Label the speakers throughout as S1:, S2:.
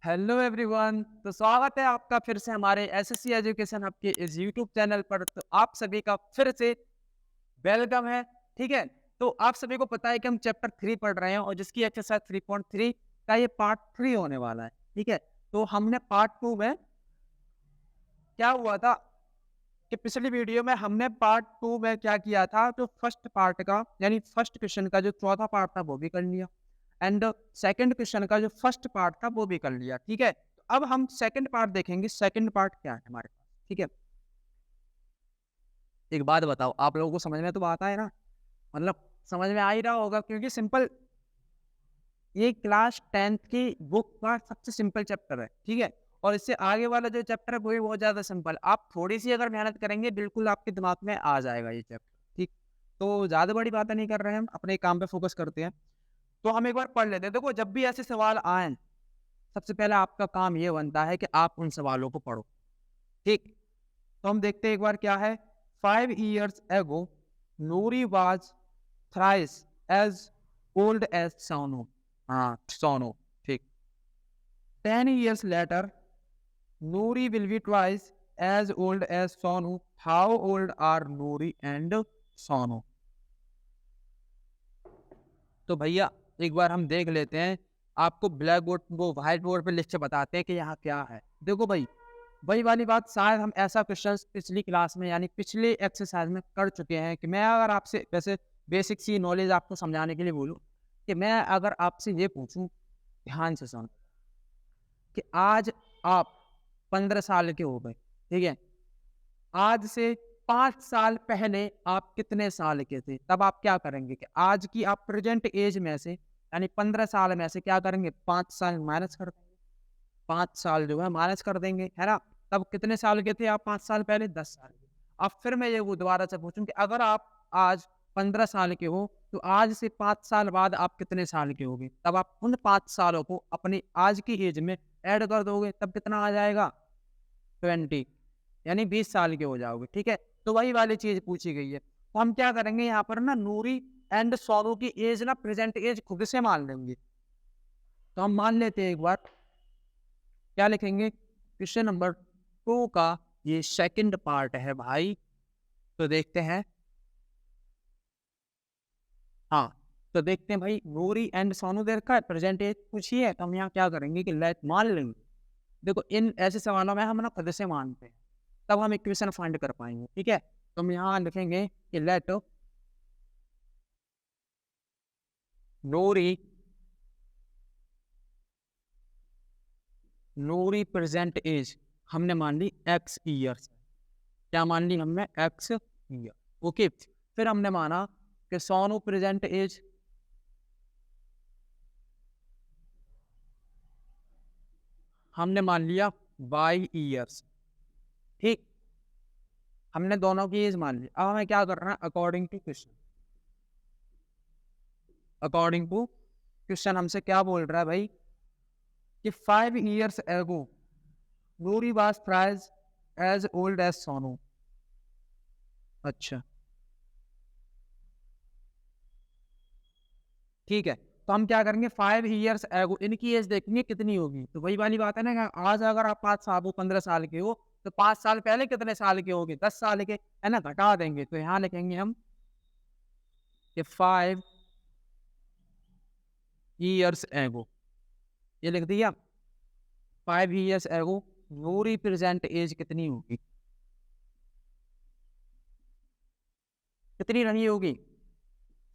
S1: Hello everyone. तो स्वागत है आपका फिर से हमारे एसएससी एजुकेशन हब के इस यूट्यूब चैनल पर। तो आप सभी का फिर से वेलकम है। ठीक है, तो आप सभी को पता है कि हम चैप्टर 3 पढ़ रहे हैं और जिसकी एक्सरसाइज 3.3 का ये पार्ट 3 होने वाला है। ठीक है, तो हमने पार्ट 2 में क्या हुआ था कि पिछली वीडियो में हमने पार्ट 2 में क्या किया था, जो फर्स्ट पार्ट का यानी फर्स्ट क्वेश्चन का जो चौथा पार्ट था वो भी कर लिया एंड सेकंड क्वेश्चन का जो फर्स्ट पार्ट था वो भी कर लिया। ठीक है, तो अब हम सेकंड पार्ट देखेंगे। सेकंड पार्ट क्या है हमारे पास। ठीक है, एक बात बताओ, आप लोगों को समझ में तो आता है ना? मतलब समझ में आ ही रहा होगा क्योंकि सिंपल, ये क्लास 10th की बुक का सबसे सिंपल चैप्टर है। ठीक है, और इससे आगे वाला जो चैप्टर है वो भी बहुत ज्यादा सिंपल। आप थोड़ी सी अगर मेहनत करेंगे बिल्कुल आपके दिमाग में आ जाएगा ये चैप्टर। ठीक, तो ज्यादा बड़ी बातें नहीं कर रहे हैं, हम अपने काम पे फोकस करते हैं। तो हम एक बार पढ़ लेते हैं। देखो, जब भी ऐसे सवाल आए सबसे पहले आपका काम ये बनता है कि आप उन सवालों को पढ़ो। ठीक, तो हम देखते हैं एक बार क्या है। 5 years ago Noori was thrice as old as Sonu. हाँ, सोनो। ठीक, 10 years later Noori will be twice as old as Sonu. How old are Noori and Sonu? तो भैया एक बार हम देख लेते हैं। आपको ब्लैक बोर्ड वो व्हाइट बोर्ड पे लिख के बताते हैं कि यहाँ क्या है। देखो भाई, वही वाली बात शायद हम ऐसा क्वेश्चन पिछली क्लास में यानी पिछले एक्सरसाइज में कर चुके हैं कि मैं अगर आपसे वैसे बेसिक सी नॉलेज आपको समझाने के लिए बोलूँ कि मैं अगर आपसे ये पूछूं, ध्यान से सुनो, कि आज आप 15 साल के हो गए। ठीक है, आज से 5 साल पहले आप कितने साल के थे? तब आप क्या करेंगे कि आज की आप प्रेजेंट एज में से यानी 15 साल में से क्या करेंगे, 5 साल माइनस कर देंगे। 5 साल जो है माइनस कर देंगे, है ना? तब कितने साल के थे आप 5 साल पहले? 10 साल के। अब फिर मैं ये वो दोबारा से पूछूं कि अगर आप आज 15 साल के हो तो आज से 5 साल बाद आप कितने साल के होगे? तब आप उन 5 सालों को अपनी आज की एज में ऐड कर दोगे, तब कितना आ जाएगा? 20, यानी 20 साल के हो जाओगे। ठीक है, तो वही वाली चीज पूछी गई है। तो हम क्या करेंगे यहाँ पर ना, नूरी एंड सोनू की एज ना प्रेजेंट एज खुद से मान लेंगे। तो हम मान लेते हैं एक बार, क्या लिखेंगे? क्वेश्चन नंबर 2 का ये सेकंड पार्ट है भाई। तो देखते हैं। हाँ, तो देखते हैं भाई, नूरी एंड सोनू देर का प्रेजेंट एज पूछी है तो हम यहाँ क्या करेंगे कि लेट मान लेंगे। देखो, इन ऐसे सवालों में हम ना खुद से मानते हैं, तब हम इक्वेशन फाइंड कर पाएंगे। ठीक है, तो हम यहाँ लिखेंगे कि लेट नूरी नूरी प्रेजेंट एज हमने मान ली x ईयर्स। क्या मान ली हमने? x year. ओके, फिर हमने माना कि सोनू प्रेजेंट एज हमने मान लिया y ईयर्स। ठीक, हमने दोनों की एज मान ली। अब हमें क्या करना है? According to question, according to question हमसे क्या बोल रहा है भाई कि 5 years ago Noori was thrice as old as Sonu. अच्छा, ठीक है, तो हम क्या करेंगे? 5 years एगो इनकी एज देखेंगे कितनी होगी। तो वही वाली बात है ना, आज अगर आप 5 साल 15 साल के हो तो 5 साल पहले कितने साल के होगे? 10 साल के, है ना? घटा देंगे तो यहाँ लिखेंगे हम कि 5 years एगो। ये लिख दिया। 5 years एगो नूरी प्रेजेंट एज कितनी होगी? कितनी रही होगी?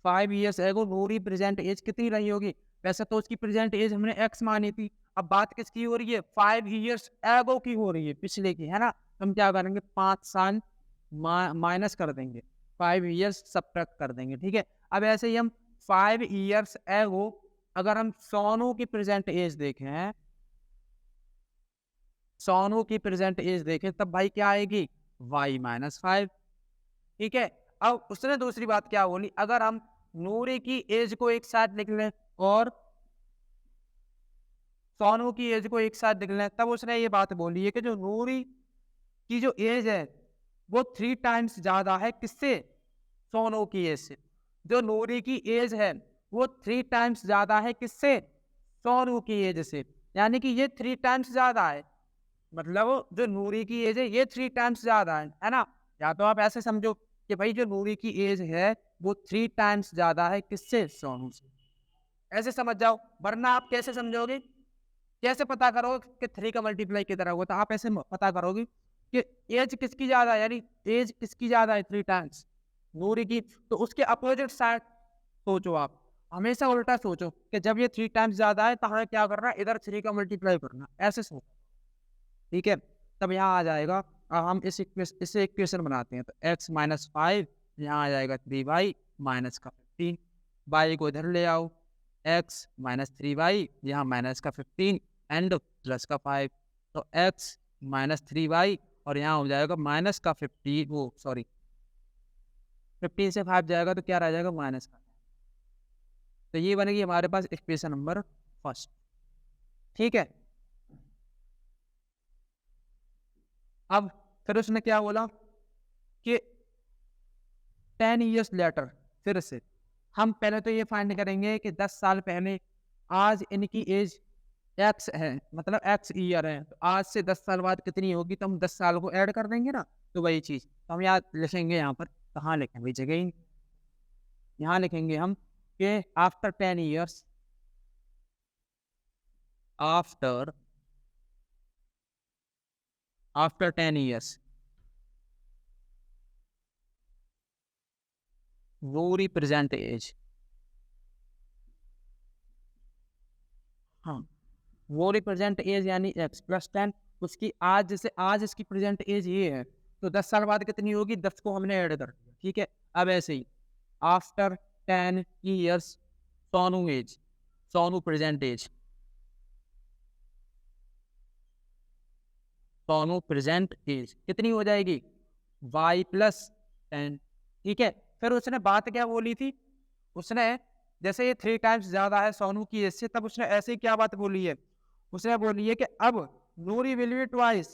S1: 5 years एगो नूरी प्रेजेंट एज कितनी रही होगी? वैसे तो उसकी प्रेजेंट एज हमने x मानी थी। अब बात किसकी हो रही है? 5 years एगो की हो रही है, पिछले की, है ना? हम क्या करेंगे? 5 साल माइनस कर देंगे, 5 years सब्ट्रैक्ट कर देंगे। ठीक है, अब ऐसे ही हम 5 years एगो अगर हम सोनू की प्रेजेंट एज देखें, सोनू की प्रेजेंट एज देखें तब भाई क्या आएगी? y-5। ठीक है, अब उसने दूसरी बात क्या बोली, अगर हम नूरी की एज को एक साथ लिख लें और सोनू की एज को एक साथ लिख लें, तब उसने ये बात बोली है कि जो नूरी की जो एज है वो 3 टाइम्स ज्यादा है किससे? सोनू की एज से। जो नूरी की एज है वो 3 टाइम्स ज्यादा है किससे? सोनू की एज से। यानी कि ये 3 टाइम्स ज्यादा है, मतलब जो नूरी की एज है ये 3 टाइम्स ज्यादा है ना। या तो आप ऐसे समझो कि भाई जो नूरी की एज है वो 3 टाइम्स ज्यादा है किससे, सोनू से, ऐसे समझ जाओ। वरना आप कैसे समझोगे, कैसे पता करोगे कि 3 का मल्टीप्लाई किधर होगा, तो आप ऐसे पता करोगे कि एज किसकी ज्यादा है, यानी एज किसकी ज्यादा है 3 टाइम्स, नूरी की। तो उसके अपोजिट साइड सोचो आप, हमेशा उल्टा सोचो कि जब ये 3 टाइम्स ज्यादा है तो हमें क्या करना है, इधर 3 का मल्टीप्लाई करना, ऐसे सोचो, ठीक है। तब यहाँ आ जाएगा। अब हम इसे इक्वेशन बनाते हैं, तो x माइनस 5, यहाँ आ जाएगा 3y माइनस का 15, y को इधर ले आओ, x माइनस 3y, यहाँ माइनस का 15 एंड प्लस का 5, तो x माइनस 3y और यहाँ हो जाएगा माइनस का 15, वो सॉरी 15 से 5 जाएगा तो क्या रह जाएगा, माइनस का। तो ये बनेगी हमारे पास इक्वेशन नंबर फर्स्ट, ठीक है। अब फिर उसने क्या बोला कि 10 ईयर्स लेटर, फिर से हम पहले तो ये फाइंड करेंगे कि 10 साल पहले आज इनकी एज एक्स है, मतलब एक्स ईयर है, तो आज से 10 साल बाद कितनी होगी, तो हम 10 साल को ऐड कर देंगे ना, तो वही चीज तो हम यहाँ लिखेंगे, यहाँ पर कहाँ लिखें भाई जगह ही, यहाँ लिखेंगे हम कि after 10 years, after after 10 years वो रिप्रेजेंट एज, हाँ वो रिप्रेजेंट एज यानी एक्स प्लस 10, उसकी आज, जैसे आज इसकी प्रेजेंट एज ये है, तो 10 साल बाद कितनी होगी, 10 को हमने ऐड कर दिया, ठीक है। अब ऐसे ही after 10 years Sonu age, Sonu present age, Sonu present age कितनी हो जाएगी, y प्लस 10, ठीक है। फिर उसने बात क्या बोली थी, उसने जैसे ये 3 टाइम्स ज्यादा है सोनू की एज से, तब उसने ऐसे ही क्या बात बोली है, उसने बोली है कि अब Noori will be twice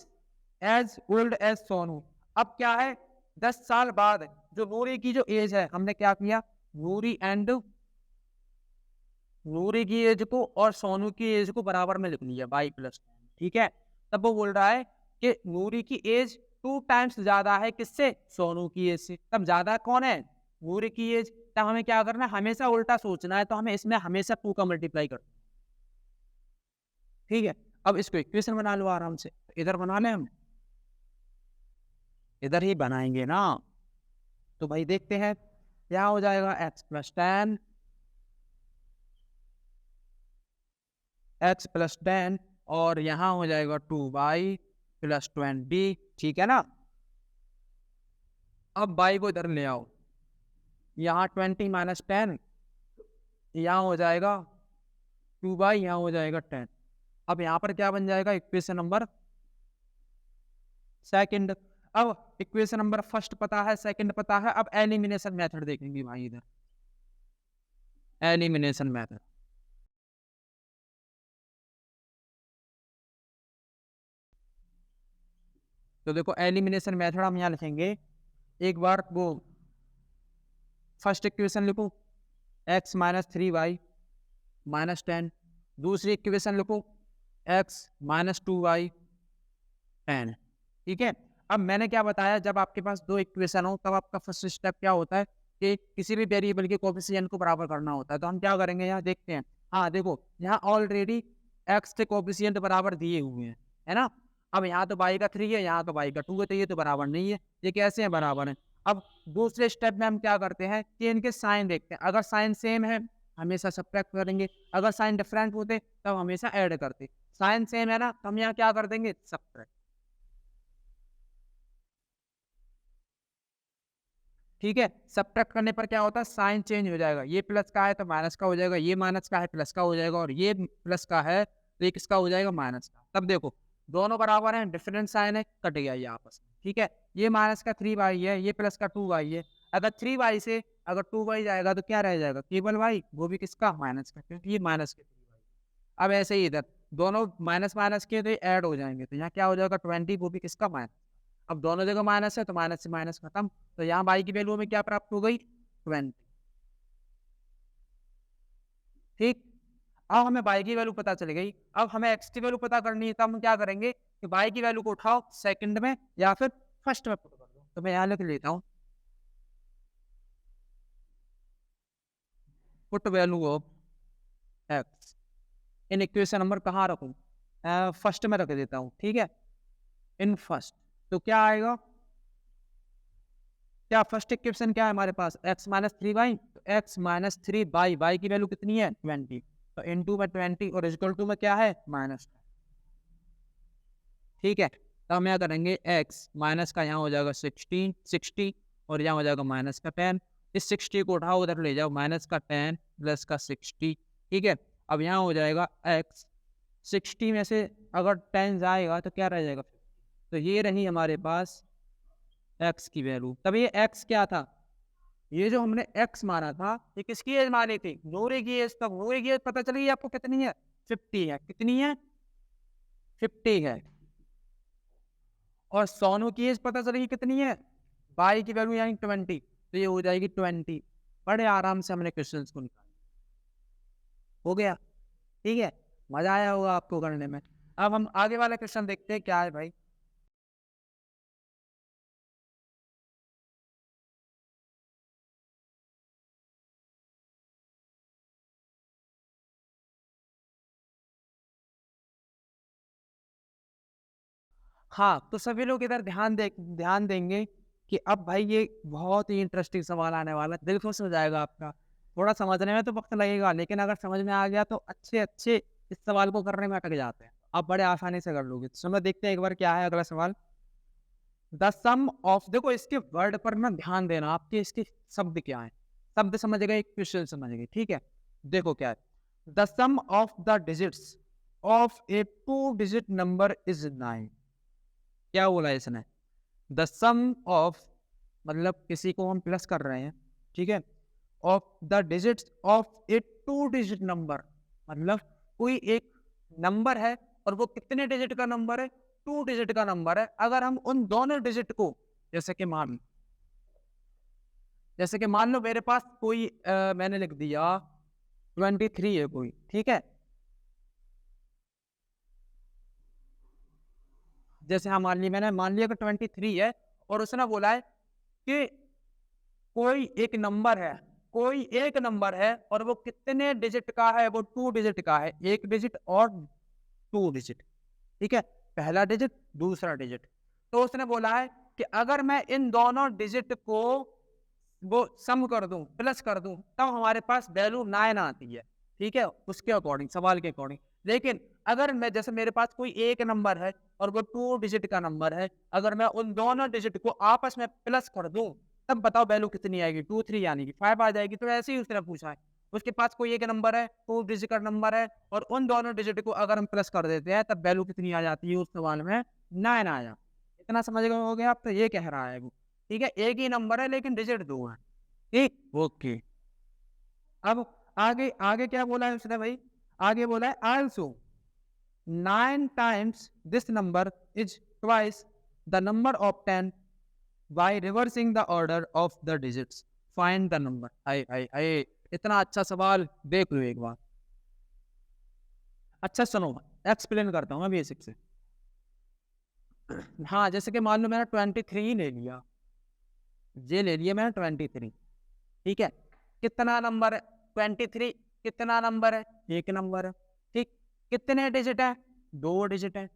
S1: as old as Sonu. अब क्या है, 10 साल बाद जो नूरी की जो एज है, हमने क्या किया, नूरी एंड नूरी की एज को और सोनू की एज को बराबर में लिख लिया y प्लस, ठीक है। तब वो बोल रहा है कि नूरी की एज 2 टाइम्स ज्यादा है किससे, सोनू की एज से। तब ज्यादा कौन है, नूरी की एज। तब हमें क्या करना है, हमेशा उल्टा सोचना है, तो हमें इसमें हमेशा 2 का मल्टीप्लाई करना, ठीक है। अब इसको इक्वेशन बना लो आराम से, इधर बना लें हम, इधर ही बनाएंगे ना, तो भाई देखते हैं क्या हो जाएगा, एक्स प्लस 10, एक्स प्लस 10 और यहाँ हो जाएगा 2y प्लस 20, ठीक है ना। अब y को इधर ले आओ, यहाँ 20 माइनस 10, यहाँ हो जाएगा 2y, यहाँ हो जाएगा 10। अब यहाँ पर क्या बन जाएगा, इक्वेशन नंबर सेकंड। अब इक्वेशन नंबर फर्स्ट पता है, सेकंड पता है, अब एलिमिनेशन मेथड देखेंगे भाई, इधर एलिमिनेशन मेथड। तो देखो एलिमिनेशन मेथड हम यहाँ लिखेंगे, एक बार वो फर्स्ट इक्वेशन लिखो, x माइनस 3y माइनस 10, दूसरी इक्वेशन लिखो x माइनस 2y 10, ठीक है। अब मैंने क्या बताया, जब आपके पास दो इक्वेशन हो तब आपका फर्स्ट स्टेप क्या होता है कि किसी भी वेरिएबल के कोफिशिएंट को बराबर करना होता है। तो हम क्या करेंगे, यहाँ देखते हैं, हाँ देखो यहाँ ऑलरेडी x के कोफिशिएंट बराबर दिए हुए हैं, है ना। अब यहाँ तो y का 3 है, यहाँ तो y का 2 है, तो ये तो बराबर नहीं है, ये कैसे है, बराबर है। अब दूसरे स्टेप में हम क्या करते हैं कि इनके साइन देखते हैं, अगर साइन सेम है हमेशा सब्ट्रैक्ट करेंगे, अगर साइन डिफरेंट होते तब हमेशा ऐड करते। साइन सेम है ना, तो हम यहाँ क्या कर देंगे, सब्ट्रैक्ट, ठीक है। सब्ट्रैक्ट करने पर क्या होता है, साइन चेंज हो जाएगा, ये प्लस का है तो माइनस का हो जाएगा, ये माइनस का है प्लस का हो जाएगा, और ये प्लस का है तो ये किसका हो जाएगा, माइनस का। तब देखो दोनों बराबर हैं, डिफरेंट साइन है, कट गया ये आपस में, ठीक है। ये माइनस का 3y है, ये प्लस का 2y है, अगर 3y से अगर 2y जाएगा तो क्या रह जाएगा, केवल y, वो भी किसका, माइनस का, क्योंकि ये माइनस के 3y। अब ऐसे ही इधर दोनों माइनस माइनस के तो ऐड हो जाएंगे, तो यहाँ क्या हो जाएगा 20, वो भी किसका, माइनस। अब दोनों जगह माइनस है तो माइनस से माइनस खत्म, तो यहाँ y की वैल्यू में क्या प्राप्त हो गई, 20, ठीक। अब हमें y की वैल्यू पता चल गई, अब हमें x की वैल्यू पता करनी है, तब हम क्या करेंगे कि y की वैल्यू को उठाओ सेकंड में या फिर फर्स्ट में पुट कर दो। तो मैं यहाँ लिख लेता हूँ, put value of x in equation number कहाँ रखूँ, फर्स्ट में रख देता हूँ, ठीक है, इन फर्स्ट। तो क्या आएगा, क्या फर्स्ट इक्वेशन क्या है हमारे पास, x माइनस थ्री वाई, तो x minus three by y की वैल्यू कितनी है 20, तो इनटू में 20 और इक्वल टू में क्या है माइनस, ठीक है। तो हम यहाँ करेंगे x माइनस का यहाँ हो जाएगा 60 और यहाँ हो जाएगा माइनस का 10, इस 60 को उठाओ उधर ले जाओ, माइनस का 10 प्लस का 60, ठीक है। अब यहाँ हो जाएगा x 60 में से अगर 10 जाएगा तो क्या रह जाएगा, तो ये रही हमारे पास x की वैल्यू। तब ये x क्या था, ये जो हमने x माना था ये किसकी एज मानी थी, नूरे की एज। तब नूरे की एज पता चली आपको कितनी है, 50 है, कितनी है 50 है। और सोनू की एज पता चलेगी कितनी है, बाई की वैल्यू यानी 20, तो ये हो जाएगी 20। बड़े आराम से हमने क्वेश्चंस को निकाला, हो गया, ठीक है। मजा आया होगा आपको करने में। अब हम आगे वाला क्वेश्चन देखते हैं क्या है भाई। हाँ, तो सभी लोग इधर ध्यान देंगे कि अब भाई ये बहुत ही इंटरेस्टिंग सवाल आने वाला है, दिल खुश हो जाएगा आपका। थोड़ा समझने में तो वक्त लगेगा, लेकिन अगर समझ में आ गया तो अच्छे अच्छे इस सवाल को करने में अटक जाते हैं, आप बड़े आसानी से कर लोगे। तो चलो देखते हैं एक बार क्या है अगला सवाल। द सम ऑफ, देखो इसके वर्ड पर ना ध्यान देना, आपके इसके शब्द क्या है, शब्द समझ गए, क्वेश्चन समझ गए, ठीक है। देखो क्या है, the sum of the digits of a 2 digit number is 9। क्या बोला इसने, द सम ऑफ मतलब किसी को हम प्लस कर रहे हैं, ठीक है, of the digits of a 2 digit number, मतलब कोई एक नंबर है और वो कितने डिजिट का नंबर है, 2 डिजिट का नंबर है। अगर हम उन दोनों डिजिट को, जैसे कि मान लो मेरे पास कोई मैंने लिख दिया 23 है कोई, ठीक है। जैसे हाँ मैंने मान लिया कि 23 है और उसने बोला है कि कोई एक नंबर है और वो कितने डिजिट का है, वो 2 डिजिट का है, एक डिजिट और 2 डिजिट, ठीक है, पहला डिजिट दूसरा डिजिट। तो उसने बोला है कि अगर मैं इन दोनों डिजिट को वो सम कर दूं, प्लस कर दूं, तब हमारे पास वैल्यू 9 आती है, ठीक है, उसके अकॉर्डिंग, सवाल के अकॉर्डिंग। लेकिन अगर मैं, जैसे मेरे पास कोई एक नंबर है और वो 2 डिजिट का नंबर है, अगर मैं उन दोनों डिजिट को आपस में प्लस कर दूं, तब बताओ वैल्यू कितनी आएगी, 2 3 यानी कि 5 आ जाएगी। तो ऐसे ही उसने पूछा है, उसके पास कोई एक नंबर है, 2 डिजिट का नंबर है, और उन दोनों डिजिट को अगर हम प्लस कर देते हैं तब वैल्यू कितनी आ जाती है, उस सवाल में 9 आया। इतना समझ गए हो गया आप, तो ये कह रहा है वो, ठीक है, एक ही नंबर है लेकिन डिजिट 2 है, ठीक, ओके। अब आगे आगे क्या बोला है उसने भाई, आगे बोला है also 9 times this number is twice the number of 10 by reversing the order of the digits, find the number. हाय हाय हाय, इतना अच्छा सवाल, देख लो एक बार, अच्छा सुनो, एक्सप्लेन करता हूँ मैं बेसिक से। हाँ, जैसे कि मान लो मैंने 23 ले लिया, ये ले लिया मैंने 23, ठीक है, कितना नंबर है 23, कितना नंबर है, एक नंबर है, ठीक, कितने डिजिट है, 2 डिजिट है,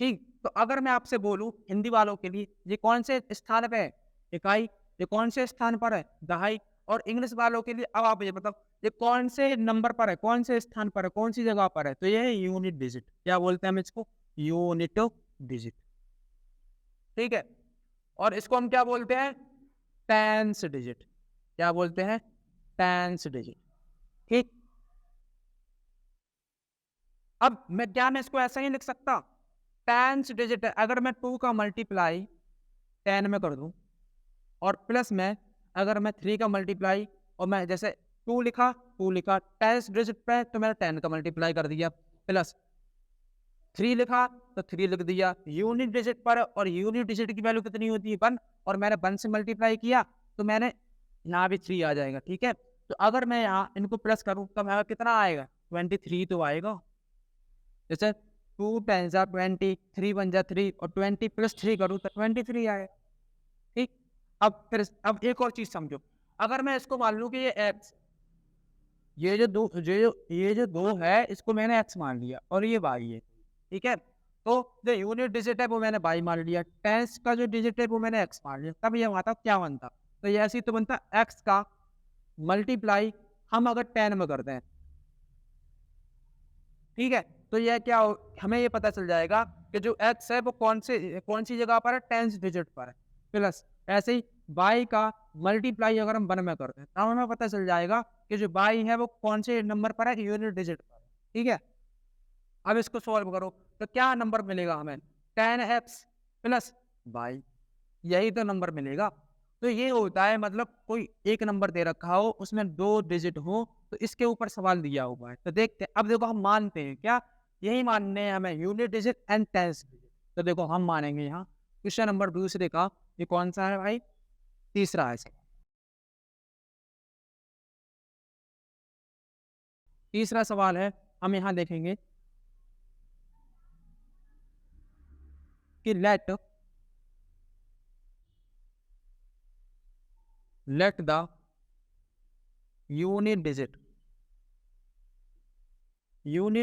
S1: ठीक। तो अगर मैं आपसे बोलूं हिंदी वालों के लिए, ये कौन से स्थान पे है, इकाई, ये कौन से स्थान पर है, दहाई। और इंग्लिश वालों के लिए अब आप ये बताओ ये कौन से नंबर पर है, कौन से स्थान पर है, कौन सी जगह पर है, तो ये है यूनिट डिजिट। क्या बोलते हैं हम इसको, यूनिट डिजिट, ठीक है। और इसको हम क्या बोलते हैं, टेंस डिजिट, क्या बोलते हैं, टेंस डिजिट, ठीक। अब मैं इसको ऐसा ही लिख सकता, टेंस डिजिट है, अगर मैं 2 का मल्टीप्लाई 10 में कर दूं, और प्लस में अगर मैं 3 का मल्टीप्लाई, और मैं जैसे 2 लिखा टेंस डिजिट पे, तो मैंने 10 का मल्टीप्लाई कर दिया, प्लस 3 लिखा तो 3 लिख दिया यूनिट डिजिट पर, और यूनिट डिजिट की वैल्यू कितनी होती है 1, और मैंने 1 से मल्टीप्लाई किया तो मैंने यहाँ भी 3 आ जाएगा, ठीक है। तो अगर मैं यहाँ इनको प्लस करूँ तो हमें कितना आएगा, 23 तो आएगा। जैसे 2 10 जा 20, 3 1 जा 3 और 20 प्लस 3 करूँ तो 23 आए। ठीक। अब एक और चीज समझो, अगर मैं इसको मान लूँ कि ये x, ये जो दो है इसको मैंने x मान लिया और ये y है। ठीक है, तो जो यूनिट डिजिट है वो मैंने y मान लिया, टेंस का जो डिजिट है वो मैंने x मान लिया, तब ये आता क्या बनता? तो ये ऐसे ही तो बनता x का मल्टीप्लाई हम अगर 10 में करते हैं। ठीक है, तो यह क्या हमें ये पता चल जाएगा कि जो x है वो कौन सी जगह पर है, टेंस डिजिट पर है। प्लस ऐसे ही y का मल्टीप्लाई अगर हम 1 में करते हैं तब हमें पता चल जाएगा कि जो y है वो कौन से नंबर पर है, यूनिट डिजिट पर है। ठीक है, अब इसको सॉल्व करो तो क्या नंबर मिलेगा हमें, 10x प्लस y, यही तो नंबर मिलेगा। तो ये होता है, मतलब कोई एक नंबर दे रखा हो उसमें 2 डिजिट हो तो इसके ऊपर सवाल दिया हुआ है। तो देखते हैं, अब देखो हम मानते हैं क्या, यही मानने हैं हमें, unit digit and tens digit. तो देखो हम मानेंगे यहाँ क्वेश्चन नंबर दूसरे का, ये कौन सा है भाई, तीसरा है। तीसरा सवाल है, हम यहाँ देखेंगे कि लेट द यूनिट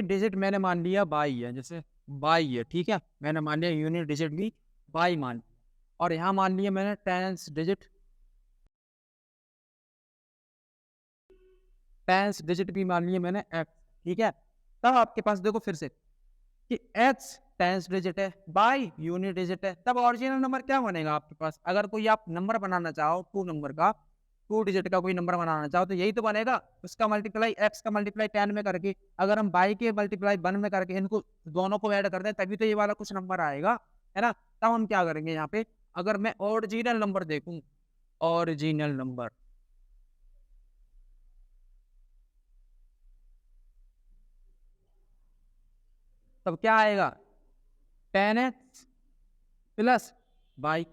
S1: डिजिट मैंने मान लिया बाई है, जैसे बाई है। ठीक है, मैंने मान लिया यूनिट डिजिट भी बाई मान लिया, और यहाँ मान लिया मैंने टेंस डिजिट भी मान लिया मैंने एक्स। ठीक है, तब आपके पास देखो फिर से कि एक्स टेंस डिजिट है, बाई यूनिट डिजिट है, तब ओरिजिनल नंबर क्या बनेगा आपके पास? अगर कोई आप नंबर बनाना चाहो टू डिजिट का कोई नंबर बनाना चाहो तो यही तो बनेगा, उसका मल्टीप्लाई एक्स का मल्टीप्लाई 10 में करके, अगर हम बाई के मल्टीप्लाई 1 में करके इनको दोनों को ऐड कर दें तभी तो ये वाला कुछ नंबर आएगा, है ना। तब हम क्या करेंगे यहाँ पे, अगर मैं ओरिजिनल नंबर देखूं, ओरिजिनल नंबर, तब क्या आएगा, 10x प्लस बाई।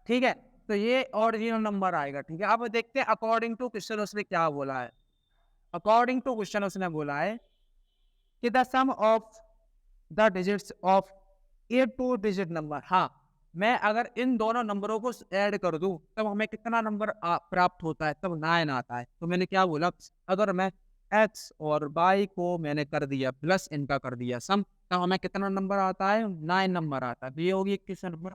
S1: ठीक है, तो ये ओरिजिनल नंबर आएगा। ठीक है, अब देखते हैं अकॉर्डिंग टू क्वेश्चन उसने क्या बोला है। अकॉर्डिंग टू क्वेश्चन उसने बोला है कि the sum of the digits of a two digit number, हाँ, मैं अगर इन दोनों नंबरों को ऐड कर दूं तब हमें कितना नंबर प्राप्त होता है, तब 9 आता है। तो मैंने क्या बोला, अगर मैं x और y को मैंने कर दिया प्लस, इनका कर दिया सम, तब हमें कितना नंबर आता है, 9 नंबर आता है। तो ये होगी क्वेश्चन नंबर।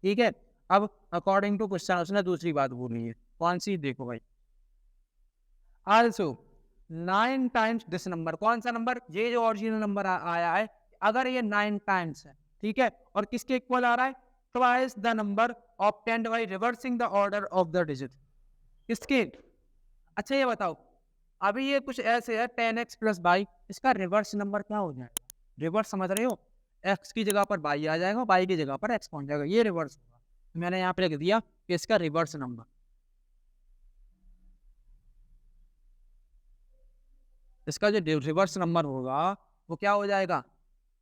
S1: ठीक है, अब अकॉर्डिंग टू क्वेश्चन उसने दूसरी बात बोली है, कौन सी, देखो भाई, आल्सो 9 टाइम्स दिस नंबर, कौन सा नंबर, ये जो ओरिजिनल नंबर आया है, अगर ये 9 टाइम्स है, ठीक है, और किसके इक्वल आ रहा है, twice the number obtained by reversing the order of the digit, किसके। अच्छा ये बताओ, अभी ये कुछ ऐसे है 10x प्लस बाई, इसका रिवर्स नंबर क्या हो जाएगा, रिवर्स समझ रहे हो, x की जगह पर बाई आ जाएगा, बाई की जगह पर x पहुंच जाएगा, ये रिवर्स होगा। मैंने यहाँ पे लिख दिया कि इसका रिवर्स नंबर, इसका जो रिवर्स नंबर होगा वो क्या हो जाएगा,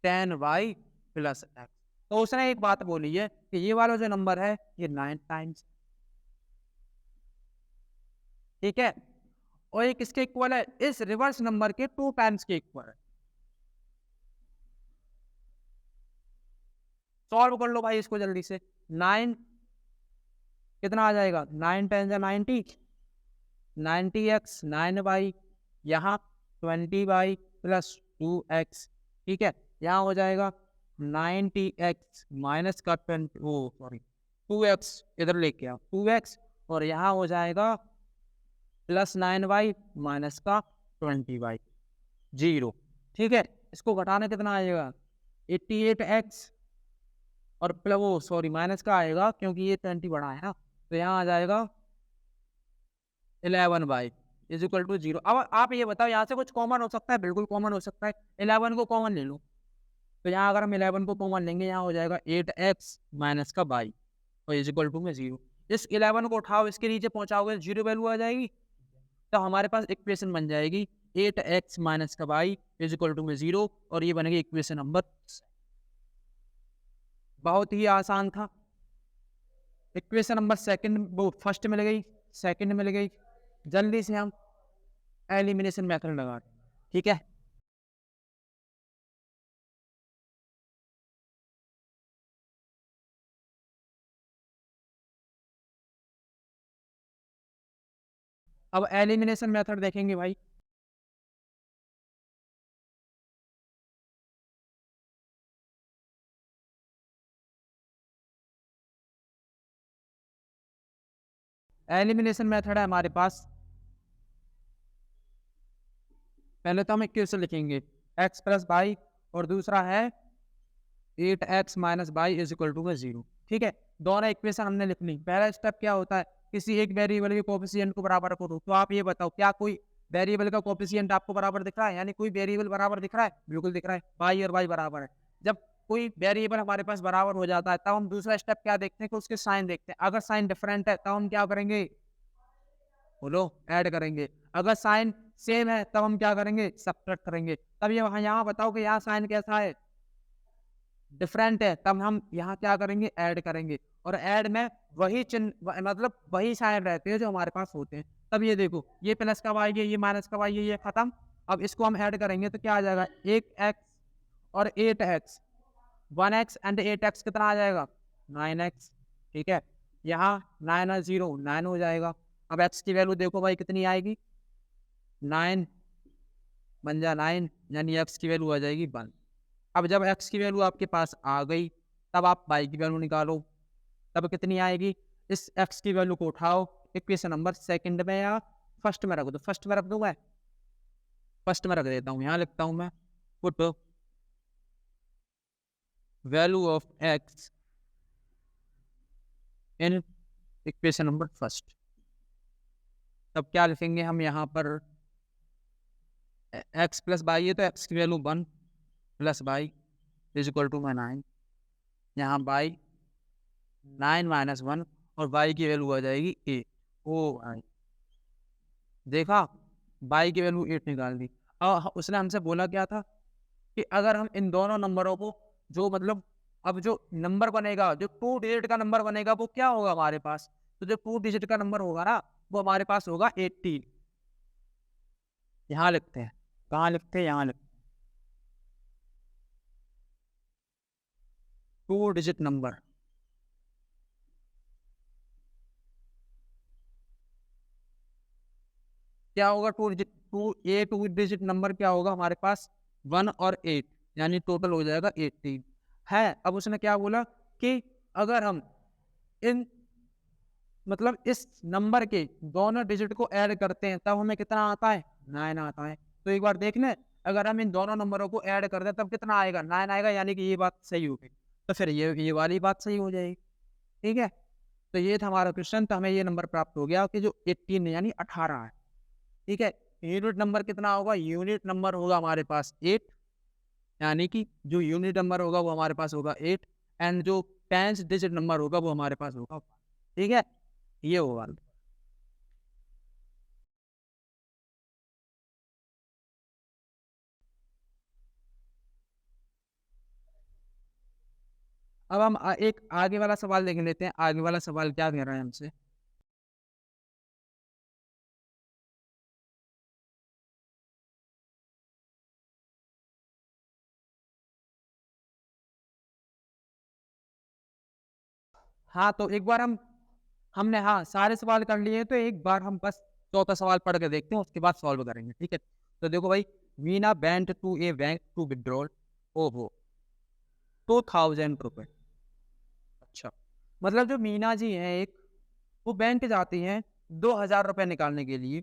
S1: 10y प्लस x। तो उसने एक बात बोली है कि ये वाला जो नंबर है ये 9 टाइम्स, ठीक है, और ये किसके इक्वल है, इस रिवर्स नंबर के 2 टाइम्स के इक्वल है। सॉल्व कर लो भाई इसको जल्दी से, 9 कितना आ जाएगा, 9 10 जा 90, 90x 9y, यहाँ 20y प्लस 2x। ठीक है, यहाँ हो जाएगा 90x माइनस का 2x इधर लेके आओ 2x, और यहाँ हो जाएगा प्लस 9y माइनस का 20y, 0। ठीक है, इसको घटाने कितना आएगा, 88x, और वो सॉरी माइनस का आएगा क्योंकि ये 20 बड़ा है ना, तो यहाँ आ जाएगा 11y इज इक्वल टू 0। अब आप ये बताओ, यहाँ से कुछ कॉमन हो सकता है, बिल्कुल कॉमन हो सकता है, 11 को कॉमन ले लो, तो यहाँ अगर हम 11 को कॉमन लेंगे, यहाँ हो जाएगा 8x माइनस का y और इज इक्वल टू में 0। इस 11 को उठाओ, इसके नीचे पहुंचाओगे 0 वैल्यू आ जाएगी, तो हमारे पास इक्वेशन बन जाएगी 8x माइनस का y इज इक्वल टू में 0, और ये बनेगी इक्वेशन नंबर। बहुत ही आसान था। इक्वेशन नंबर सेकंड, वो फर्स्ट मिल गई, सेकंड मिल गई, जल्दी से हम एलिमिनेशन मेथड लगा रहे हैं। ठीक है। अब एलिमिनेशन मेथड देखेंगे भाई। एलिमिनेशन मेथड है हमारे पास। पहले तो हम इक्वेशन लिखेंगे x प्लस वाई, और दूसरा है 8x minus y is equal to 0। ठीक है, दोनों इक्वेशन हमने लिख ली। पहला स्टेप क्या होता है, किसी एक वेरिएबल के कोएफिशिएंट को बराबर करो। तो आप ये बताओ, क्या कोई वेरिएबल का कोएफिशिएंट आपको बराबर दिख रहा है? यानी कोई वेरिएबल बराबर दिख रहा है? बिल्कुल दिख रहा है, वाई और वाई बराबर है। जब कोई वेरिएबल हमारे पास बराबर हो जाता है, तब हम दूसरा स्टेप क्या देखते हैं कि उसके साइन देखते हैं। अगर साइन डिफरेंट है तब हम क्या करेंगे, बोलो, ऐड करेंगे। अगर साइन सेम है तब हम क्या करेंगे, सब्ट्रैक्ट करेंगे। तब ये यहाँ बताओ कि यहाँ साइन कैसा है, डिफरेंट है, तब हम यहाँ क्या करेंगे, ऐड करेंगे। और ऐड में वही चिन्ह, मतलब वही साइन रहते हैं जो हमारे पास होते हैं। तब ये देखो, ये प्लस का वाई है, ये माइनस का वाई है, ये खत्म। अब इसको हम ऐड करेंगे तो क्या आ जाएगा, 1x और 8x, 1x एंड 8x कितना आ जाएगा, 9x। ठीक है, यहाँ 9 और 0 9 हो जाएगा। अब x की वैल्यू देखो भाई कितनी आएगी, 9 बन जा 9, यानी x की वैल्यू आ जाएगी 1। अब जब x की वैल्यू आपके पास आ गई, तब आप y की वैल्यू निकालो। तब कितनी आएगी, इस x की वैल्यू को उठाओ, इक्वेशन नंबर सेकंड में या फर्स्ट में रख दो। फर्स्ट में रख दूं मैं, फर्स्ट में रख देता हूँ। यहाँ लिखता हूँ मैं, put value of x in equation number first. तब क्या लिखेंगे हम यहाँ पर, x प्लस वाई है तो x की value 1 plus y is equal to 9। यहाँ वाई 9 माइनस 1, और वाई की वैल्यू आ जाएगी 8। ओ भाई, देखा, वाई की वैल्यू 8 निकाल दी। और उसने हमसे बोला क्या था कि अगर हम इन दोनों नंबरों को, जो मतलब अब जो नंबर बनेगा, जो 2 डिजिट का नंबर बनेगा, वो क्या होगा हमारे पास, तो जो 2 डिजिट का नंबर होगा ना, वो हमारे पास होगा 18। यहाँ लिखते हैं, कहाँ लिखते हैं, यहाँ लिखते हैं, 2 डिजिट नंबर। क्या होगा, 2 डिजिट नंबर क्या होगा हमारे पास, 1 और 8, यानी टोटल हो जाएगा 18 है। अब उसने क्या बोला कि अगर हम इन, मतलब इस नंबर के दोनों डिजिट को ऐड करते हैं, तब हमें कितना आता है, 9 आता है। तो एक बार देख लें, अगर हम इन दोनों नंबरों को ऐड कर दें तब कितना आएगा, 9 आएगा, यानी कि ये बात सही हो गई। तो फिर ये वाली बात सही हो जाएगी। ठीक है, तो ये था हमारा क्वेश्चन। तो हमें ये नंबर प्राप्त हो गया कि जो 18 यानी 18 है। ठीक है, यूनिट नंबर कितना होगा, यूनिट नंबर होगा हमारे पास 8, यानी कि जो यूनिट नंबर होगा वो हमारे पास होगा 8, एंड जो 10 डिजिट नंबर होगा वो हमारे पास होगा 5। ठीक है, ये होगा। अब हम एक आगे वाला सवाल देख लेते हैं। आगे वाला सवाल क्या कह रहा है हमसे, हाँ तो एक बार हमने हाँ सारे सवाल कर लिए, तो एक बार हम बस चौथा सवाल पढ़ के देखते हैं, उसके बाद सॉल्व करेंगे। ठीक है, तो देखो भाई, Meena went to a bank to withdrawal ओहो 2000 रुपए। अच्छा, मतलब जो मीना जी हैं एक, वो बैंक जाती हैं 2000 रुपए निकालने के लिए।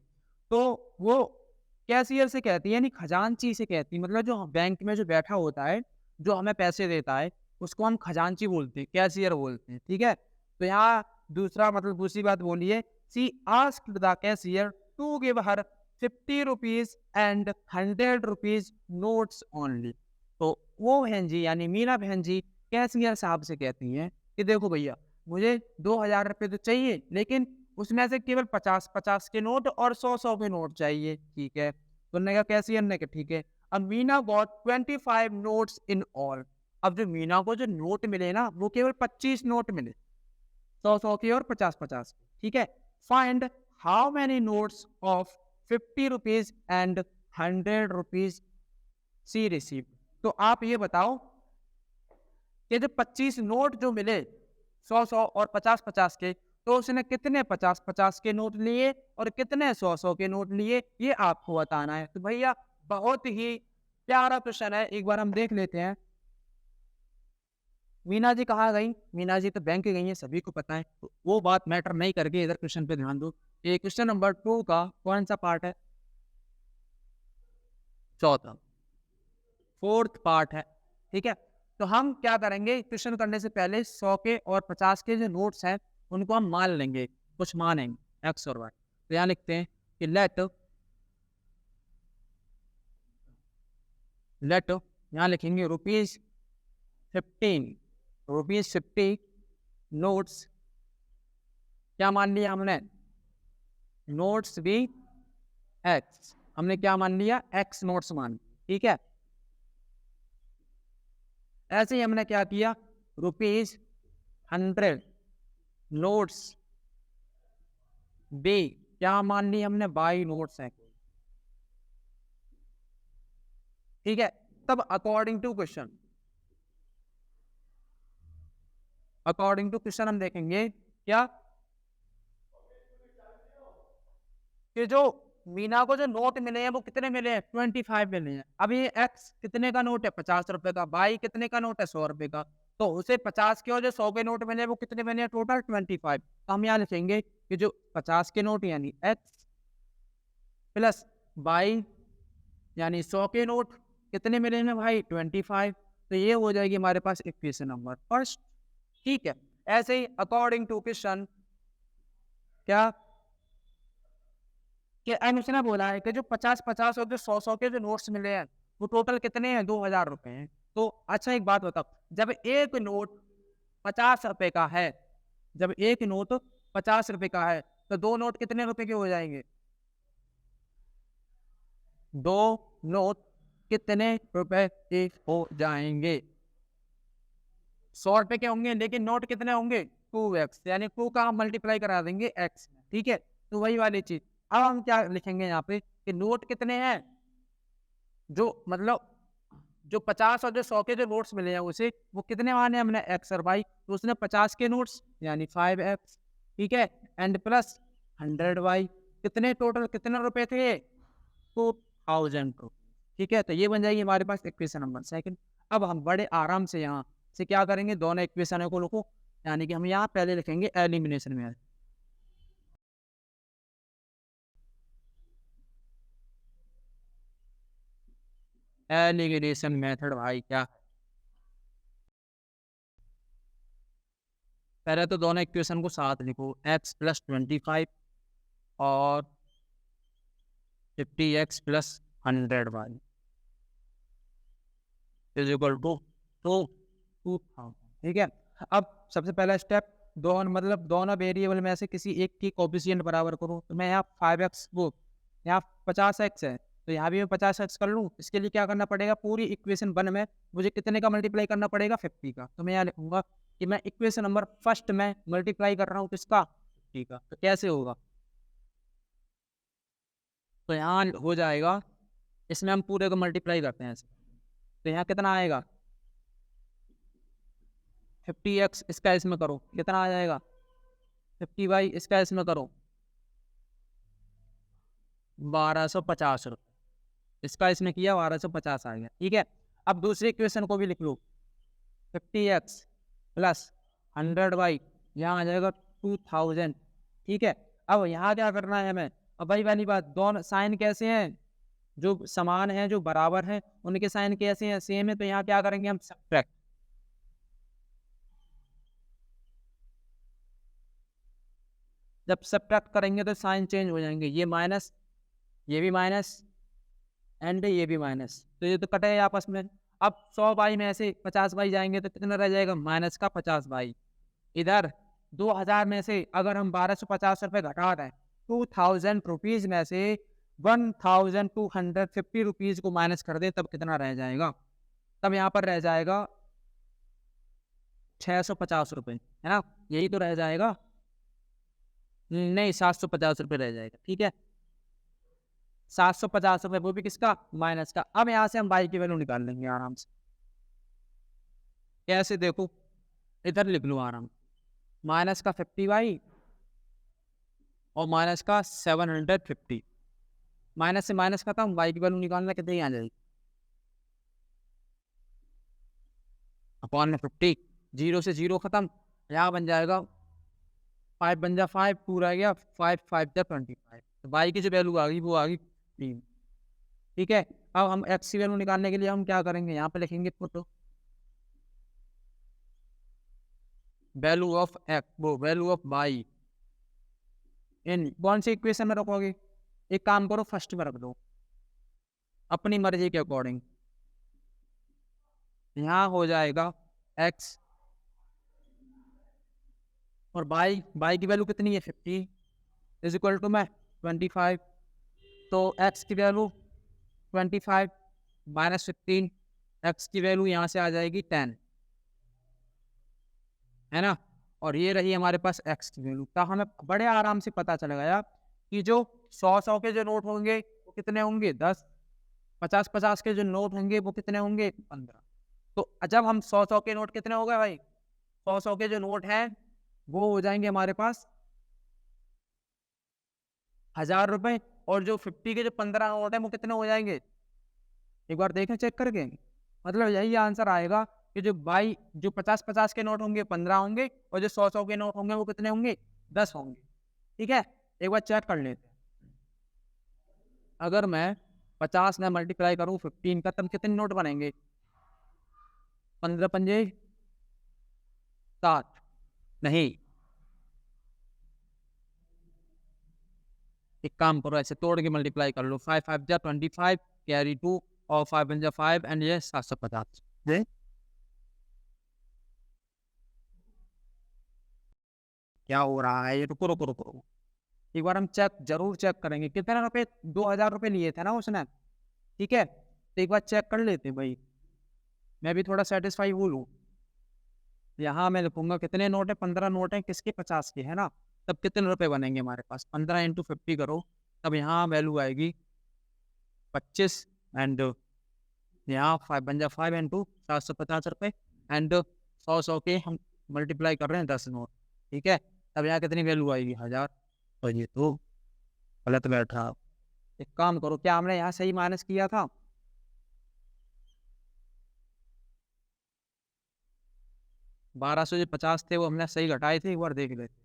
S1: तो वो कैशियर से कहती है, यानी खजांची से कहती है, मतलब जो बैंक में जो बैठा होता है, जो हमें पैसे देता है, उसको हम खजांची बोलते हैं, कैशियर बोलते हैं। ठीक है, तो यहाँ दूसरा मतलब दूसरी बात बोलिए, she asked the cashier to give her 50 rupees and 100 rupees notes only. तो वो बहन जी, यानी मीना बहन जी, कैशियर साहब से कहती हैं कि देखो भैया, मुझे 2000 रुपये तो चाहिए, लेकिन उसमें से केवल 50-50 के नोट और 100-100 के नोट चाहिए। ठीक है, तो उन्होंने कहा, कैशियर ने कहा ठीक है। अब Meena got 25 notes in all. अब जो मीना को जो नोट मिले ना, वो केवल 25 नोट मिले, 100-100 के और 50-50 के। ठीक है, find how many notes of 50 rupees and 100 rupees she receive. तो आप ये बताओ कि जो 25 नोट जो मिले 100 और 50 के, तो उसने कितने 50 के नोट लिए और कितने 100 के नोट लिए, ये आपको बताना है। तो भैया बहुत ही प्यारा क्वेश्चन है, एक बार हम देख लेते हैं। मीना जी कहाँ गई? मीना जी तो बैंक गई है, सभी को पता है, तो वो बात मैटर नहीं करके इधर क्वेश्चन पे ध्यान दो। ये क्वेश्चन नंबर 2 का कौन सा पार्ट है? चौथा, फोर्थ पार्ट है। ठीक है, तो हम क्या करेंगे, क्वेश्चन करने से पहले 100 के और 50 के जो नोट्स हैं उनको हम मान लेंगे, कुछ मानेंगे एक्स और वाई। तो यहाँ लिखते हैं कि लेट यहाँ लिखेंगे ₹50 नोट्स, क्या मान लिया हमने? नोट्स भी एक्स, हमने क्या मान लिया? एक्स नोट्स मान। ठीक है, ऐसे ही हमने क्या किया, ₹100 नोट्स बी, क्या मान ली हमने? बाई नोट्स है। ठीक है, तब अकॉर्डिंग टू क्वेश्चन हम देखेंगे क्या कि जो मीना को जो नोट मिले हैं वो कितने मिले हैं? 25 मिले हैं। अब ये एक्स कितने का नोट है? 50 रुपए का। बाई कितने का नोट है? 100 रुपए का। तो उसे 50 के और जो 100 के नोट मिले वो कितने बने हैं? टोटल 25। तो हम यहाँ लिखेंगे कि जो 50 के नोट यानी एक्स प्लस बाई यानी 100 के नोट कितने मिले हैं भाई? 25। तो ये हो जाएगी हमारे पास इक्वेशन नंबर फर्स्ट। ठीक है, ऐसे ही अकॉर्डिंग टू क्वेश्चन क्या कि अनुज ने बोला है कि जो 50 और जो 100 के जो नोट्स मिले हैं वो टोटल कितने हैं? 2000 रुपए हैं। तो अच्छा एक बात बताओ, जब एक नोट 50 रुपए का है, जब एक नोट 50 रुपए का है, तो दो नोट कितने रुपए के हो जाएंगे? दो नोट कितने रुपए के हो जाएंगे? 100 रुपए के होंगे, लेकिन नोट कितने होंगे? 2x, यानी 2 का हम मल्टीप्लाई करा देंगे x में। ठीक है, तो वही वाली चीज। अब हम क्या लिखेंगे यहाँ पे कि नोट कितने हैं, जो मतलब जो 50 और जो 100 के जो नोट्स मिले हैं उसे वो कितने माने हमने? x और y। तो उसने 50 के नोट्स यानी 5x, ठीक है, एंड प्लस 100y, कितने टोटल कितने रुपए थे? 2000 रुपए। ठीक है, तो ये बन जाएगी हमारे पास इक्वेशन नंबर सेकंड। अब हम बड़े आराम से यहाँ से क्या करेंगे, दोनों इक्वेशन को लिखो, यानी कि हम यहाँ पहले लिखेंगे एलिमिनेशन में। एलिमिनेशन मेथड भाई क्या है? पहले तो दोनों इक्वेशन को साथ लिखो, x प्लस 25 और 50x plus 100y is equal to 2000। ठीक है, अब सबसे पहला स्टेप, दोनों मतलब दोनों वेरिएबल में से किसी एक की कोफिशिएंट बराबर करो। तो मैं यहाँ 5x वो यहाँ 50x है, तो यहाँ भी मैं 50x कर लूँ। इसके लिए क्या करना पड़ेगा, पूरी इक्वेशन 1 में मुझे कितने का मल्टीप्लाई करना पड़ेगा? 50 का। तो मैं यहाँ लिखूंगा कि मैं इक्वेशन नंबर फर्स्ट में मल्टीप्लाई कर रहा हूँ किसका? 50 का। तो कैसे होगा, तो यहाँ हो जाएगा, इसमें हम पूरे को मल्टीप्लाई करते हैं ऐसे। तो यहाँ कितना आएगा? 50x, इसका इसमें करो, कितना आ जाएगा? 50y, इसका इसमें करो 1250 रुपये, इसका इसमें किया 1250 आ गया। ठीक है, अब दूसरी इक्वेशन को भी लिख लो, 50x प्लस 100y, यहाँ आ जाएगा 2000। ठीक है, अब यहाँ क्या करना है हमें? अब भाई वाली बात, दोनों साइन कैसे हैं? जो समान हैं, जो बराबर हैं, उनके साइन कैसे हैं? सेम है। तो यहाँ क्या करेंगे हम? सब्ट्रैक्ट। जब सब्ट्रैक्ट करेंगे तो साइन चेंज हो जाएंगे, ये माइनस, ये भी माइनस, एंड ये भी माइनस, तो ये तो कटे आपस में। अब 100 बाई में से 50 बाई जाएंगे तो कितना रह जाएगा? माइनस का 50 बाई। इधर 2000 में से अगर हम 1250 रुपये घटा दें, 2000 रुपीज में से 1250 को माइनस कर दें, तब कितना रह जाएगा? तब यहाँ पर रह जाएगा 650 रुपये, है ना? यही तो रह जाएगा, नहीं 750 रुपये रह जाएगा। ठीक है, 750 रुपये, वो भी किसका, माइनस का। अब यहाँ से हम y की वैल्यू निकाल लेंगे आराम से। कैसे, देखो इधर लिख लो आराम, माइनस का 50y और माइनस का 750, माइनस से माइनस खत्म, y की वैल्यू निकालना कितनी आ जाएगी, अपॉन में 50, 0 से 0 खत्म, यहाँ बन जाएगा 5 बन जा 5, पूरा गया 5 5 जा 25, तो y की जो वैल्यू आ गई वो आ गई 3। ठीक है, अब हम x की वैल्यू निकालने के लिए हम क्या करेंगे, यहाँ पे लिखेंगे पुट वैल्यू ऑफ x, वो वैल्यू ऑफ y इन कौन सी इक्वेशन में रखोगे, एक काम करो फर्स्ट में रख दो अपनी मर्जी के अकॉर्डिंग। यहाँ हो जाएगा x और y की वैल्यू कितनी है 50 इज इक्वल टू में 25, तो x की वैल्यू 25 माइनस 15, x की वैल्यू यहाँ से आ जाएगी 10, है ना। और ये रही हमारे पास x की वैल्यू। तो हमें बड़े आराम से पता चल गया कि जो 100 के जो नोट होंगे वो कितने होंगे 10, 50 के जो नोट होंगे वो कितने होंगे 15। तो जब हम 100 के नोट कितने हो गए भाई, 100 के जो नोट हैं वो हो जाएंगे हमारे पास 1000 रुपए, और जो 50 के जो 15 नोट है वो कितने हो जाएंगे, एक बार देखें चेक करके। मतलब यही आंसर आएगा कि जो 50 के नोट होंगे 15 होंगे, और जो 100 के नोट होंगे वो कितने होंगे 10 होंगे। ठीक है, एक बार चेक कर लेते हैं। अगर मैं 50 में मल्टीप्लाई करूँ 15 का, तब कितने नोट बनेंगे, 15 पंजे 60, नहीं एक काम करो ऐसे तोड़ के मल्टीप्लाई कर लो, 5 5 जा 25 कैरी 2 और 5 1 जा 5 एंड ये 750। क्या हो रहा है ये, रुको रुको रुको रुको, एक बार हम जरूर चेक करेंगे कितने रुपए, 2000 रुपए लिए थे ना उसने। ठीक है, तो एक बार चेक कर लेते भाई, मैं भी थोड़ा सेटिस्फाई हो लूँ। यहाँ मैं लिखूंगा कितने नोट है, 15 नोट है किसके, 50 के, है ना। तब कितने रुपए बनेंगे हमारे पास, 15 इंटू 50 करो, तब यहाँ वैल्यू आएगी 25, एंड यहाँ 5 बन जा 5 इंटू 750 रुपये, एंड 100 के हम मल्टीप्लाई कर रहे हैं 10 नोट। ठीक है, तब यहाँ कितनी वैल्यू आएगी 1000, और ये तो गलत बैठा। एक काम करो, क्या हमने यहाँ सही माइनस किया था, बारह सौ जो 50 थे वो हमने सही घटाए थे, एक बार देख लेते हैं।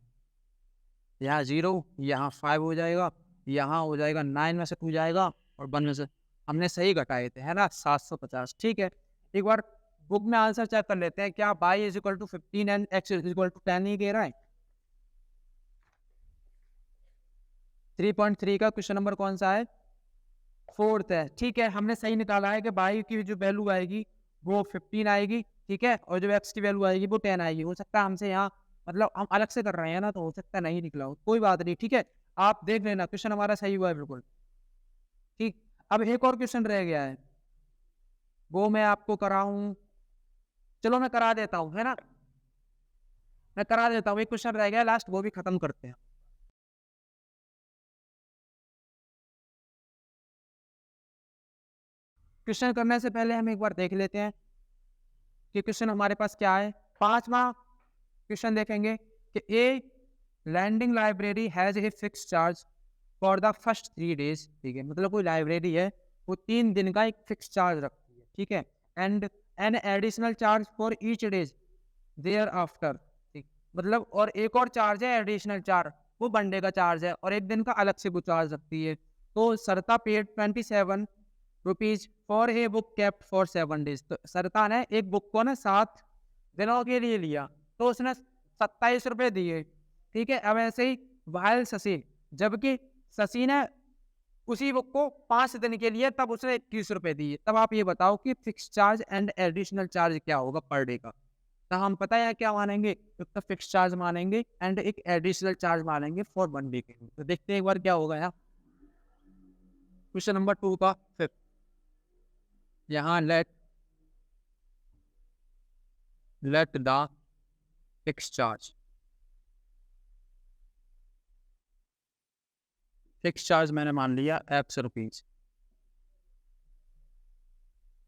S1: यहाँ 0, यहाँ 5 हो जाएगा, यहाँ हो जाएगा 9 में से 2 जाएगा, और 1 में से हमने सही घटाए थे, है ना 750। ठीक है, एक बार बुक में आंसर चेक कर लेते हैं, क्या y is equal to 15 and x is equal to 10 ही कह रहा है। 3.3 का क्वेश्चन नंबर कौन सा है, 4th है। ठीक है, हमने सही निकाला है कि y की जो वैल्यू आएगी वो 15 आएगी, ठीक है, और जो x की वैल्यू आएगी वो 10 आएगी। हो सकता है हमसे यहाँ मतलब हम अलग से कर रहे हैं ना, तो हो सकता है नहीं निकला हो, कोई बात नहीं। ठीक है, आप देख लेना क्वेश्चन हमारा सही हुआ है बिल्कुल। ठीक, अब एक और क्वेश्चन रह गया है, वो मैं आपको कराऊं, चलो मैं करा देता हूँ, है ना, मैं करा देता हूँ। एक क्वेश्चन रह गया लास्ट, वो भी खत्म करते हैं। क्वेश्चन करने से पहले हम एक बार देख लेते हैं कि क्वेश्चन हमारे पास क्या है। 5वां क्वेश्चन देखेंगे कि a lending library has a fix charge for the first 3 days। ठीक है, मतलब कोई लाइब्रेरी है वो 3 दिन का एक फिक्स चार्ज रखती है, ठीक है, and an additional charge for each days thereafter. ठीक, मतलब और एक और चार्ज है एडिशनल चार्ज, वो वनडे का चार्ज है, और एक दिन का अलग से वो चार्ज रखती है। तो सरता paid 27 rupees for a book kept for 7 days। तो सरता ने एक बुक को ना 7 दिनों के लिए लिया, तो उसने 27 रुपये दिए। ठीक है, अब ऐसे ही वाइल शशि, जबकि शशि ने उसी बुक को 5 दिन के लिए, तब उसने 21 रुपये दिए। तब आप ये बताओ कि fix charge and additional charge क्या होगा पर डे का। तो हम पता है क्या मानेंगे, एक तो फिक्स चार्ज मानेंगे एंड एक एडिशनल चार्ज मानेंगे फॉर 1 डे के लिए। तो देखते हैं एक बार क्या होगा यहाँ। क्वेश्चन नंबर 2 का 5th, यहाँ let the fix charge, fix charge मैंने मान लिया एक्स रुपीज।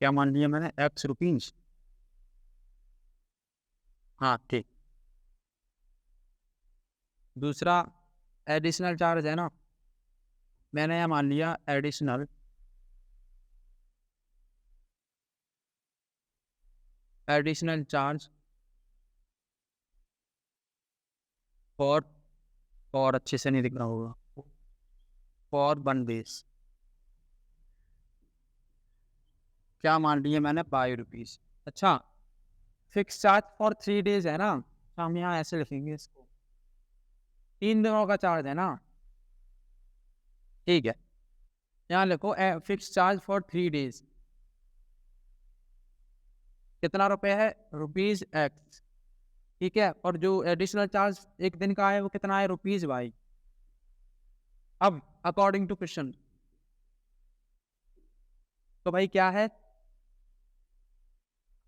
S1: क्या मान लिया मैंने? X rupees. हाँ ठीक। दूसरा एडिशनल चार्ज है ना, मैंने यहाँ मान लिया एडिशनल चार्ज फॉर अच्छे से नहीं दिख रहा होगा, फॉर वन डेज। क्या मान लिया मैंने? 5 रुपीज। अच्छा, फिक्स चार्ज फॉर 3 डेज है ना, तो हम यहाँ ऐसे लिखेंगे इसको, 3 दिनों का चार्ज है ना, ठीक है। यहाँ लिखो फिक्स चार्ज फॉर 3 डेज, कितना रुपए है? रुपीज एक्स, ठीक है। और जो एडिशनल चार्ज एक दिन का है वो कितना है? Rupees y. अब अकॉर्डिंग टू क्वेश्चन, तो भाई क्या है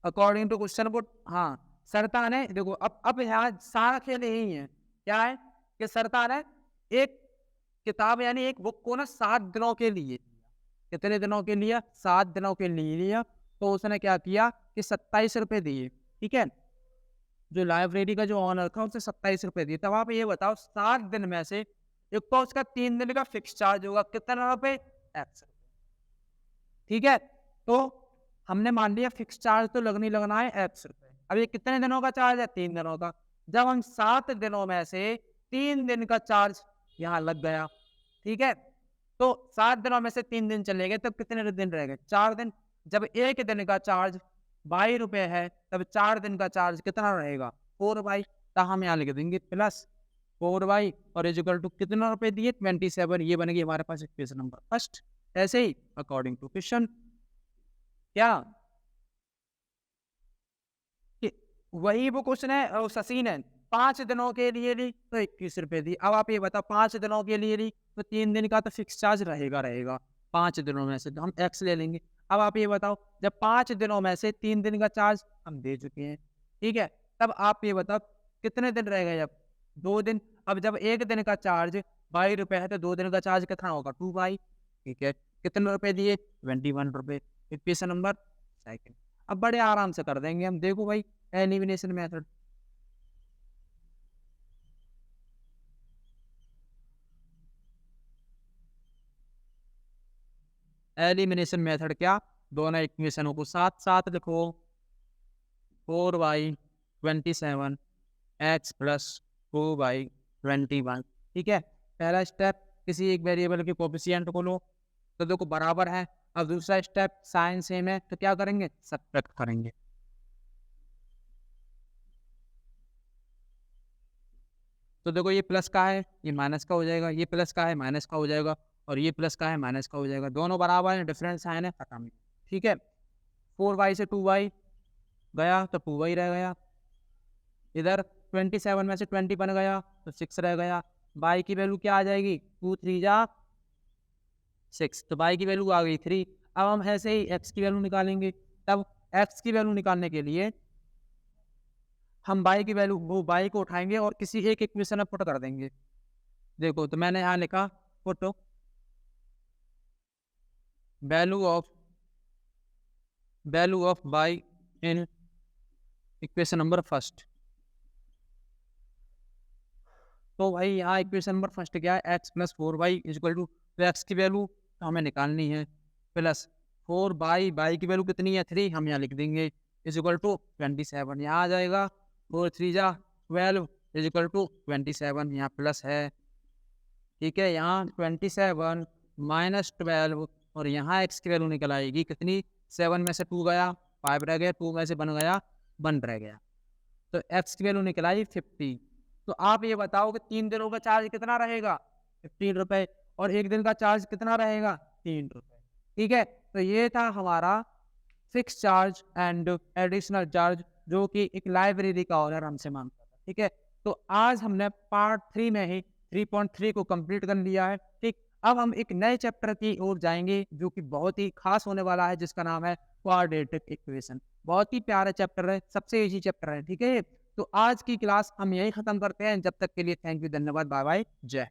S1: अकॉर्डिंग टू क्वेश्चन को? हाँ, सरतान है। देखो अब यहाँ सारा खेल यही है, क्या है कि सरतान है एक किताब यानी एक बुक को ना 7 दिनों के लिए, कितने दिनों के लिए? 7 दिनों के लिए लिया। तो उसने क्या किया कि 27 रुपए दिए, ठीक है। जो लाइब्रेरी का जो ऑनर था उसने 27 रुपए दिए। तब आप ये बताओ 7 दिन में से एक तो उसका 3 दिन का फिक्स चार्ज होगा कितना रुपए? एक्स, ठीक है। तो हमने मान लिया फिक्स चार्ज तो लगनी लगना है एक्स रुपए। अब ये कितने दिनों का चार्ज है? 3 दिनों का। जब हम 7 दिनों में से 3 दिन का चार्ज यहाँ लग गया, ठीक है। तो 7 दिनों में से 3 दिन चले गए, तब कितने दिन रह गए? 4 दिन। जब एक दिन का चार्ज 22 रुपए है, तब 4 दिन का चार्ज कितना रहेगा? 4 बाई। तो हम यहाँ लिख देंगे प्लस 4 बाई और इक्वल टू कितना रुपए दिए? 27। ये बनेगी हमारे पास इक्वेशन नंबर फर्स्ट। ऐसे ही अकॉर्डिंग टू क्वेश्चन क्या वही वो क्वेश्चन है, ससीन है। 5 दिनों के लिए ली तो 21 रुपए दी। अब आप ये बताओ 5 दिनों के लिए ली तो 3 दिन का तो फिक्स चार्ज रहेगा 5 दिनों में से, तो हम एक्स ले लेंगे। अब आप ये बताओ जब 5 दिनों में से 3 दिन का चार्ज हम दे चुके हैं, ठीक है। तब आप ये बताओ कितने दिन रह गए? अब 2 दिन। अब जब एक दिन का चार्ज 22 रुपए है तो 2 दिन का चार्ज कितना होगा? 2 बाई, ठीक है। कितने रुपए दिए? 21 रुपए। Equation number second. अब बड़े आराम से कर देंगे हम। देखो भाई एलिमिनेशन मेथड, एलिमिनेशन मेथड क्या? दोनों इक्वेशनों को साथ साथ लिखो। 4/27 एक्स प्लस 2/21, ठीक है। पहला स्टेप किसी एक वेरिएबल के कोफिशिएंट को लो, तो देखो बराबर है। अब दूसरा स्टेप साइन सेम है तो क्या करेंगे? सब्ट्रैक्ट करेंगे। तो देखो ये प्लस का है, ये माइनस का हो जाएगा, ये प्लस का है माइनस का हो जाएगा, और ये प्लस का है माइनस का हो जाएगा। दोनों बराबर है, डिफरेंस साइन है, खत्म, ठीक है। 4y से 2y गया तो 2y रह गया। इधर 27 में से 20 बन गया तो 6 रह गया। y की वैल्यू क्या आ जाएगी? 2 3 जा 6, तो y की वैल्यू आ गई 3। अब हम ऐसे ही x की वैल्यू निकालेंगे। तब x की वैल्यू निकालने के लिए हम y की वैल्यू वो y को उठाएंगे और किसी एक इक्वेशन में पुट कर देंगे। देखो तो मैंने यहाँ लिखा put value of y in equation number first. तो भाई यहाँ इक्वेशन नंबर फर्स्ट क्या है? x plus 4y equal to, तो x की वैल्यू हमें निकालनी है प्लस 4y की वैल्यू कितनी है? 3, हम यहाँ लिख देंगे इज इक्वल टू 27। यहाँ आ जाएगा 4 3 जा 12 इज इक्वल टू 27, यहाँ प्लस है, ठीक है। यहाँ 27 माइनस 12 और यहाँ x की वैल्यू निकल आएगी कितनी? 7 में से 2 गया 5 रह गया, 2 में से बन गया 1 रह गया, तो x की वैल्यू निकल आई 50। तो आप ये बताओ कि 3 दिनों का चार्ज कितना रहेगा? 15 रुपए, और एक दिन का चार्ज कितना रहेगा? 3 रुपए, ठीक है। तो ये था हमारा fix charge and additional charge, जो कि एक लाइब्रेरी का ऑनर हमसे मांगता था, ठीक है। तो आज हमने पार्ट 3 में ही 3.3 को कंप्लीट कर लिया है, ठीक। अब हम एक नए चैप्टर की ओर जाएंगे जो कि बहुत ही खास होने वाला है, जिसका नाम है क्वाड्रेटिक इक्वेशन। बहुत ही प्यारा चैप्टर है, सबसे इजी चैप्टर है, ठीक है। तो आज की क्लास हम यही खत्म करते हैं। जब तक के लिए थैंक यू, धन्यवाद, बाय बाय, जय।